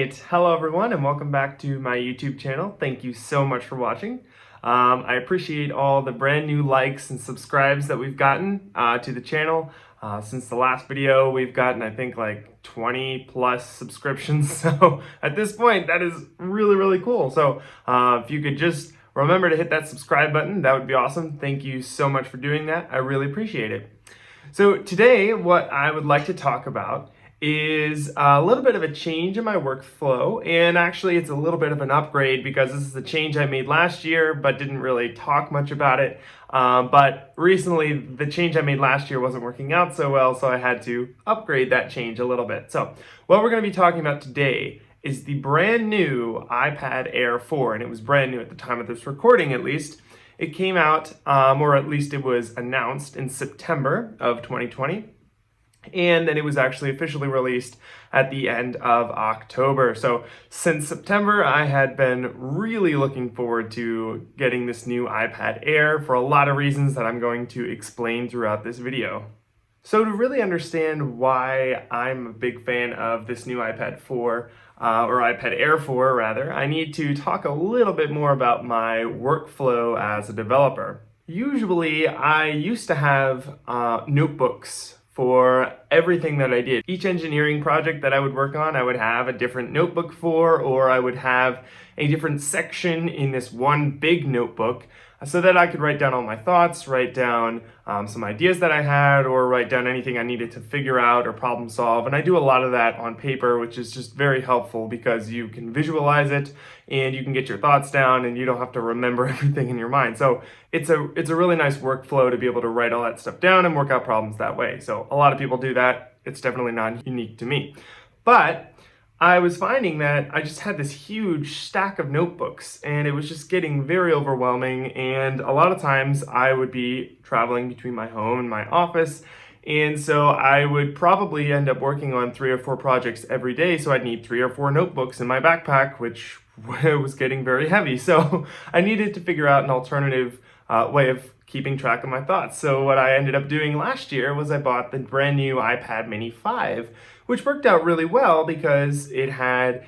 Alright, hello everyone and welcome back to my YouTube channel. Thank you so much for watching. I appreciate all the brand new likes and subscribes that we've gotten to the channel. Since the last video, we've gotten, I think, like 20 plus subscriptions. So at this point, that is really, really cool. So if you could just remember to hit that subscribe button, that would be awesome. Thank you so much for doing that. I really appreciate it. So today, what I would like to talk about is a little bit of a change in my workflow, and actually it's a little bit of an upgrade because this is a change I made last year but didn't really talk much about it. But recently the change I made last year wasn't working out so well, so I had to upgrade that change a little bit. So what we're going to be talking about today is the brand new iPad Air 4, and it was brand new at the time of this recording at least. It came out, or at least it was announced in September of 2020. And then it was actually officially released at the end of October. So since September, I had been really looking forward to getting this new iPad Air for a lot of reasons that I'm going to explain throughout this video. So to really understand why I'm a big fan of this new iPad 4, or iPad Air 4 rather, I need to talk a little bit more about my workflow as a developer. Usually I used to have notebooks for everything that I did. Each engineering project that I would work on, I would have a different notebook for, or I would have a different section in this one big notebook so that I could write down all my thoughts, write down some ideas that I had, or write down anything I needed to figure out or problem solve. And I do a lot of that on paper, which is just very helpful because you can visualize it and you can get your thoughts down and you don't have to remember everything in your mind. So it's a really nice workflow to be able to write all that stuff down and work out problems that way. So a lot of people do that. It's definitely not unique to me. But I was finding that I just had this huge stack of notebooks and it was just getting very overwhelming, and a lot of times I would be traveling between my home and my office, and so I would probably end up working on 3 or 4 projects every day, so I'd need 3 or 4 notebooks in my backpack, which was getting very heavy. So I needed to figure out an alternative way of keeping track of my thoughts. So what I ended up doing last year was I bought the brand new iPad mini 5, which worked out really well because it had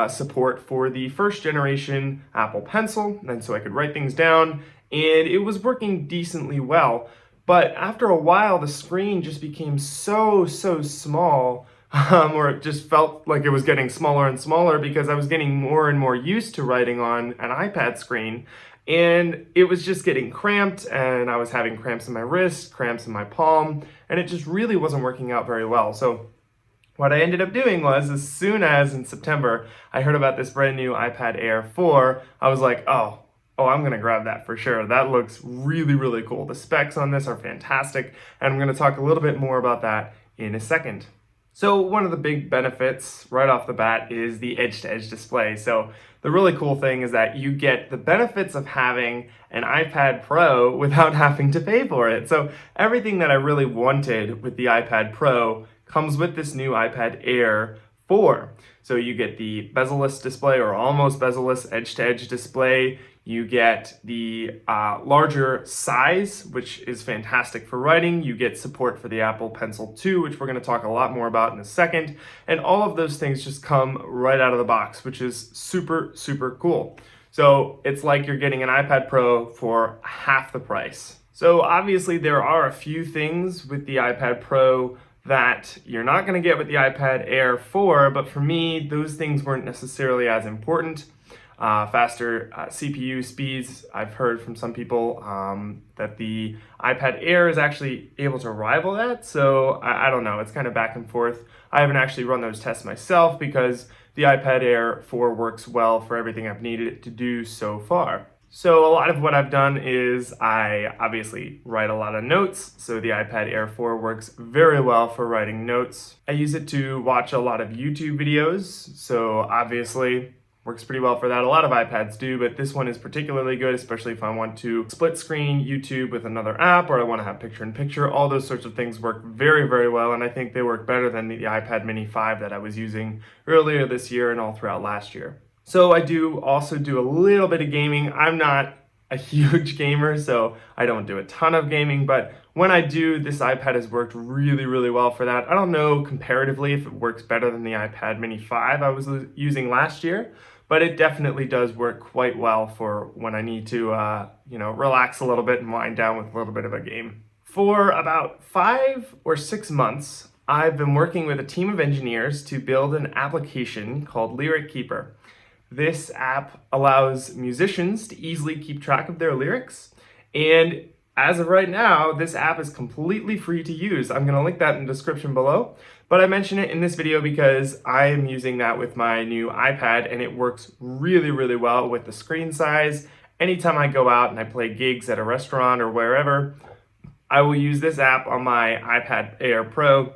support for the first generation Apple Pencil, and so I could write things down, and it was working decently well. But after a while, the screen just became so small, or it just felt like it was getting smaller and smaller because I was getting more and more used to writing on an iPad screen. And it was just getting cramped, and I was having cramps in my wrist, cramps in my palm, and it just really wasn't working out very well. So what I ended up doing was, as soon as in September I heard about this brand new iPad Air 4, I was like, oh, I'm gonna grab that for sure. That looks really, really cool. The specs on this are fantastic, and I'm gonna talk a little bit more about that in a second. So one of the big benefits right off the bat is the edge-to-edge display. So the really cool thing is that you get the benefits of having an iPad Pro without having to pay for it. So everything that I really wanted with the iPad Pro comes with this new iPad Air 4. So you get the bezel-less display, or almost bezel-less edge-to-edge display. You get the larger size, which is fantastic for writing. You get support for the Apple Pencil 2, which we're going to talk a lot more about in a second. And all of those things just come right out of the box, which is super, super cool. So it's like you're getting an iPad Pro for half the price. So obviously there are a few things with the iPad Pro that you're not going to get with the iPad Air 4, but for me, those things weren't necessarily as important. Faster CPU speeds. I've heard from some people that the iPad Air is actually able to rival that, so I don't know, it's kind of back and forth. I haven't actually run those tests myself because the iPad Air 4 works well for everything I've needed it to do so far. So a lot of what I've done is I obviously write a lot of notes, so the iPad Air 4 works very well for writing notes. I use it to watch a lot of YouTube videos, so obviously works pretty well for that. A lot of iPads do, but this one is particularly good, especially if I want to split screen YouTube with another app, or I want to have picture-in-picture. All those sorts of things work very, very well, and I think they work better than the iPad mini 5 that I was using earlier this year and all throughout last year. So I do also do a little bit of gaming. I'm not a huge gamer, so I don't do a ton of gaming, but when I do, this iPad has worked really, really well for that. I don't know comparatively if it works better than the iPad Mini 5 I was using last year, but it definitely does work quite well for when I need to, relax a little bit and wind down with a little bit of a game. For about 5 or 6 months, I've been working with a team of engineers to build an application called Lyric Keeper. This app allows musicians to easily keep track of their lyrics, and as of right now, this app is completely free to use. I'm going to link that in the description below, but I mention it in this video because I am using that with my new iPad, and it works really, really well with the screen size. Anytime I go out and I play gigs at a restaurant or wherever, I will use this app on my iPad Air Pro,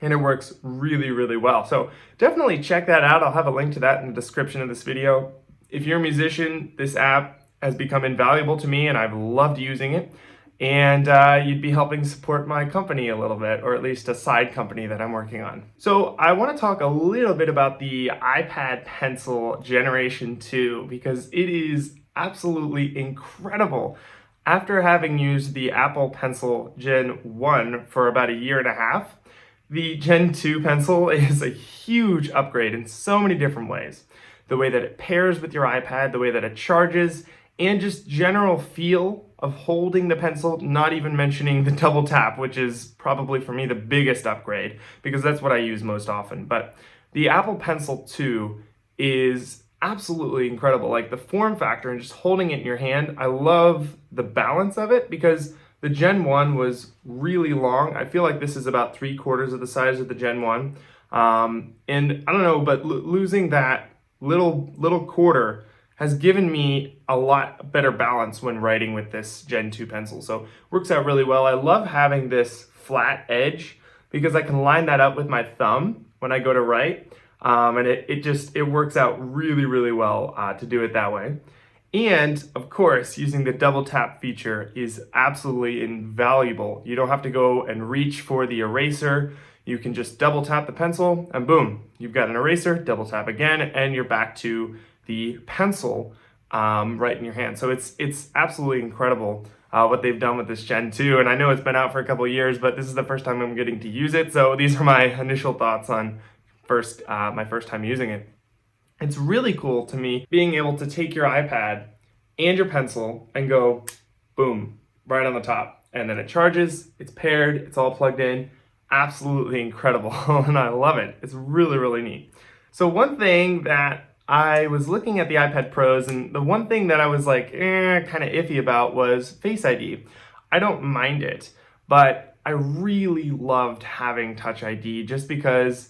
and it works really, really well. So definitely check that out. I'll have a link to that in the description of this video. If you're a musician, this app has become invaluable to me and I've loved using it. And you'd be helping support my company a little bit, or at least a side company that I'm working on. So I want to talk a little bit about the iPad Pencil Generation 2 because it is absolutely incredible. After having used the Apple Pencil Gen 1 for about a year and a half, the Gen 2 pencil is a huge upgrade in so many different ways. The way that it pairs with your iPad, the way that it charges, and just general feel of holding the pencil, not even mentioning the double tap, which is probably for me the biggest upgrade because that's what I use most often. But the Apple Pencil 2 is absolutely incredible. Like the form factor and just holding it in your hand, I love the balance of it because the Gen 1 was really long. I feel like this is about 3/4 of the size of the Gen 1. And I don't know, but losing that little quarter has given me a lot better balance when writing with this Gen 2 pencil. So works out really well. I love having this flat edge because I can line that up with my thumb when I go to write. And it works out really, really well to do it that way. And of course, using the double tap feature is absolutely invaluable. You don't have to go and reach for the eraser. You can just double tap the pencil and boom, you've got an eraser, double tap again, and you're back to the pencil right in your hand. So it's absolutely incredible what they've done with this Gen 2. And I know it's been out for a couple of years, but this is the first time I'm getting to use it. So these are my initial thoughts on my first time using it. It's really cool to me being able to take your iPad and your pencil and go boom, right on the top. And then it charges, it's paired, it's all plugged in. Absolutely incredible. And I love it. It's really, really neat. So one thing that I was looking at the iPad Pros, and the one thing that I was like, kind of iffy about was Face ID. I don't mind it, but I really loved having Touch ID just because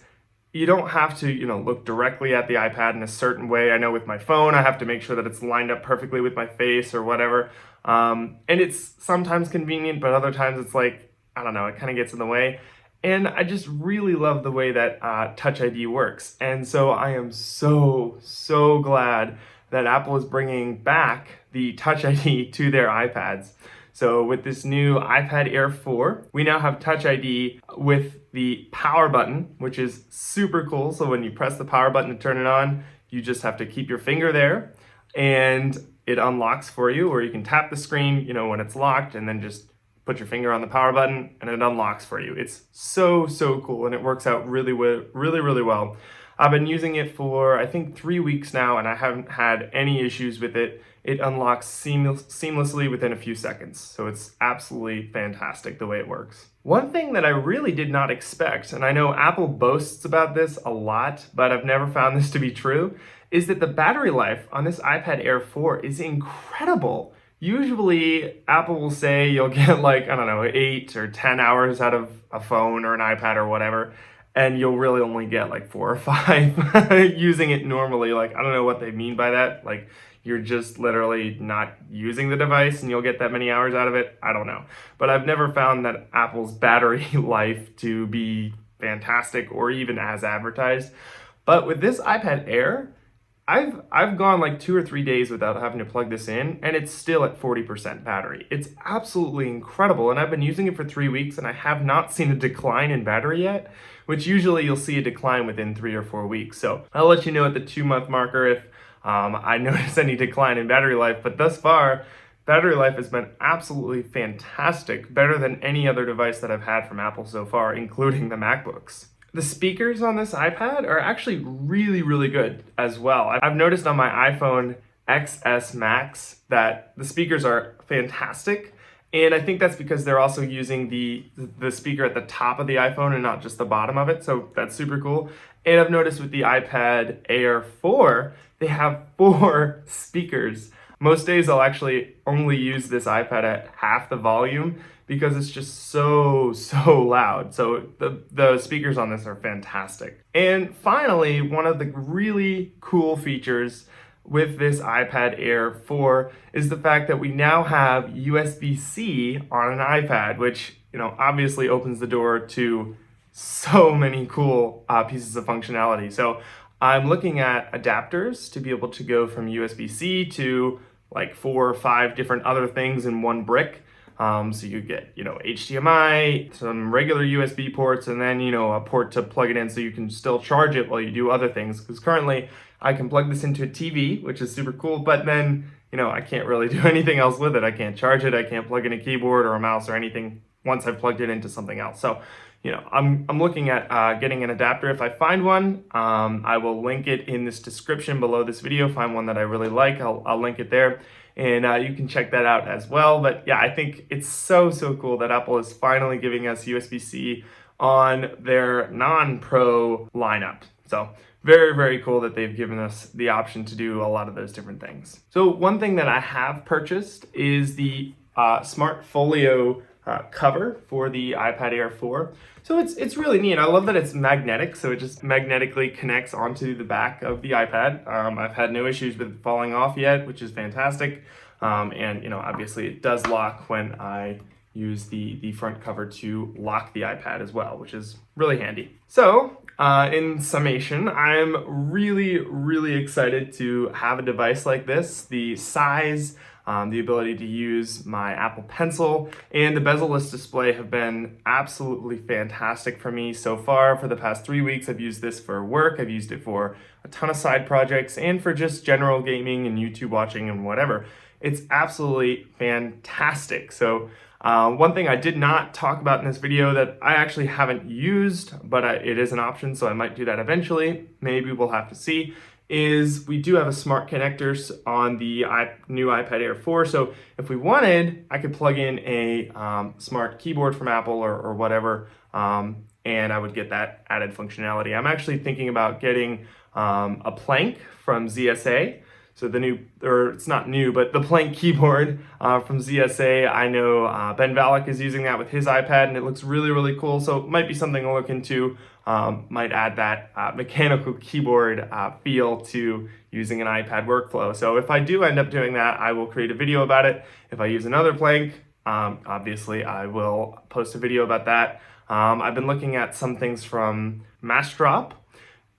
you don't have to, look directly at the iPad in a certain way. I know with my phone, I have to make sure that it's lined up perfectly with my face or whatever. And it's sometimes convenient, but other times it's like, I don't know, it kind of gets in the way. And I just really love the way that Touch ID works. And so I am so, so glad that Apple is bringing back the Touch ID to their iPads. So with this new iPad Air 4, we now have Touch ID with the power button, which is super cool. So when you press the power button to turn it on, you just have to keep your finger there and it unlocks for you, or you can tap the screen, when it's locked, and then just put your finger on the power button and it unlocks for you. It's so, so cool, and it works out really, really well. I've been using it for, I think, 3 weeks now, and I haven't had any issues with it. It unlocks seamlessly within a few seconds, so it's absolutely fantastic the way it works. One thing that I really did not expect, and I know Apple boasts about this a lot, but I've never found this to be true, is that the battery life on this iPad Air 4 is incredible. Usually, Apple will say you'll get 8 or 10 hours out of a phone or an iPad or whatever, and you'll really only get 4 or 5 using it normally. I don't know what they mean by that. You're just literally not using the device and you'll get that many hours out of it. I don't know. But I've never found that Apple's battery life to be fantastic or even as advertised. But with this iPad Air, I've gone 2 or 3 days without having to plug this in, and it's still at 40% battery. It's absolutely incredible, and I've been using it for 3 weeks, and I have not seen a decline in battery yet, which usually you'll see a decline within 3 or 4 weeks. So I'll let you know at the 2-month marker if I noticed any decline in battery life, but thus far, battery life has been absolutely fantastic, better than any other device that I've had from Apple so far, including the MacBooks. The speakers on this iPad are actually really, really good as well. I've noticed on my iPhone XS Max that the speakers are fantastic, and I think that's because they're also using the speaker at the top of the iPhone and not just the bottom of it, so that's super cool. And I've noticed with the iPad Air 4, they have 4 speakers. Most days I'll actually only use this iPad at half the volume because it's just so loud. So the speakers on this are fantastic. And finally, one of the really cool features with this iPad Air 4 is the fact that we now have USB-C on an iPad, which, obviously opens the door to so many cool pieces of functionality. So I'm looking at adapters to be able to go from USB-C to like 4 or 5 different other things in one brick. So you get, HDMI, some regular USB ports, and then, a port to plug it in so you can still charge it while you do other things. Because currently I can plug this into a TV, which is super cool, but then, I can't really do anything else with it. I can't charge it. I can't plug in a keyboard or a mouse or anything once I've plugged it into something else. So, I'm looking at getting an adapter. If I find one, I will link it in this description below this video. Find one that I really like, I'll link it there. And you can check that out as well. But yeah, I think it's so cool that Apple is finally giving us USB-C on their non-Pro lineup. So very cool that they've given us the option to do a lot of those different things. So one thing that I have purchased is the Smart Folio cover for the iPad Air 4. So it's really neat. I love that it's magnetic, so it just magnetically connects onto the back of the iPad. I've had no issues with it falling off yet, which is fantastic. And obviously it does lock when I use the front cover to lock the iPad as well, which is really handy. So in summation, I'm really excited to have a device like this. The size, the ability to use my Apple Pencil, and the bezel-less display have been absolutely fantastic for me so far. For the past 3 weeks, I've used this for work, I've used it for a ton of side projects, and for just general gaming and YouTube watching and whatever. It's absolutely fantastic. So one thing I did not talk about in this video that I actually haven't used, but it is an option, so I might do that eventually. Maybe we'll have to see. Is we do have a smart connectors on the new iPad Air 4. So if we wanted, I could plug in a smart keyboard from Apple or whatever, and I would get that added functionality. I'm actually thinking about getting a Plank from ZSA. So it's not new, but the Plank keyboard from ZSA, I know Ben Valek is using that with his iPad, and it looks really cool. So it might be something to look into. Might add that mechanical keyboard feel to using an iPad workflow. So if I do end up doing that, I will create a video about it. If I use another Plank, obviously I will post a video about that. I've been looking at some things from Massdrop,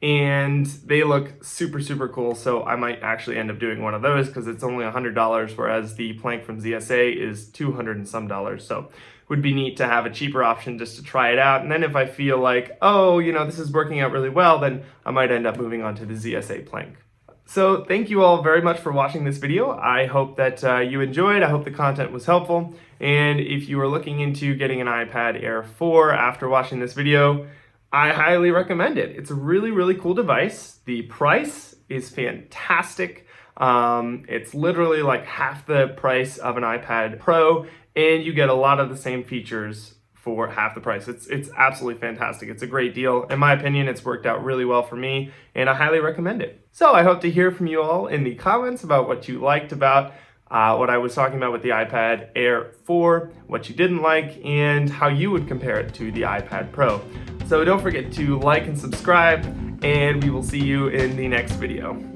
and they look super cool, so I might actually end up doing one of those because it's only $100, whereas the Plank from ZSA is $200 and some dollars. So it would be neat to have a cheaper option just to try it out, and then if I feel like, this is working out really well, then I might end up moving on to the ZSA Plank. So thank you all very much for watching this video. I hope that you enjoyed. I hope the content was helpful, and if you are looking into getting an iPad Air 4 after watching this video, I highly recommend it. It's a really cool device. The price is fantastic. It's literally like half the price of an iPad Pro, and you get a lot of the same features for half the price. It's absolutely fantastic. It's a great deal. In my opinion, it's worked out really well for me, and I highly recommend it. So I hope to hear from you all in the comments about what you liked about what I was talking about with the iPad Air 4, what you didn't like, and how you would compare it to the iPad Pro. So don't forget to like and subscribe, and we will see you in the next video.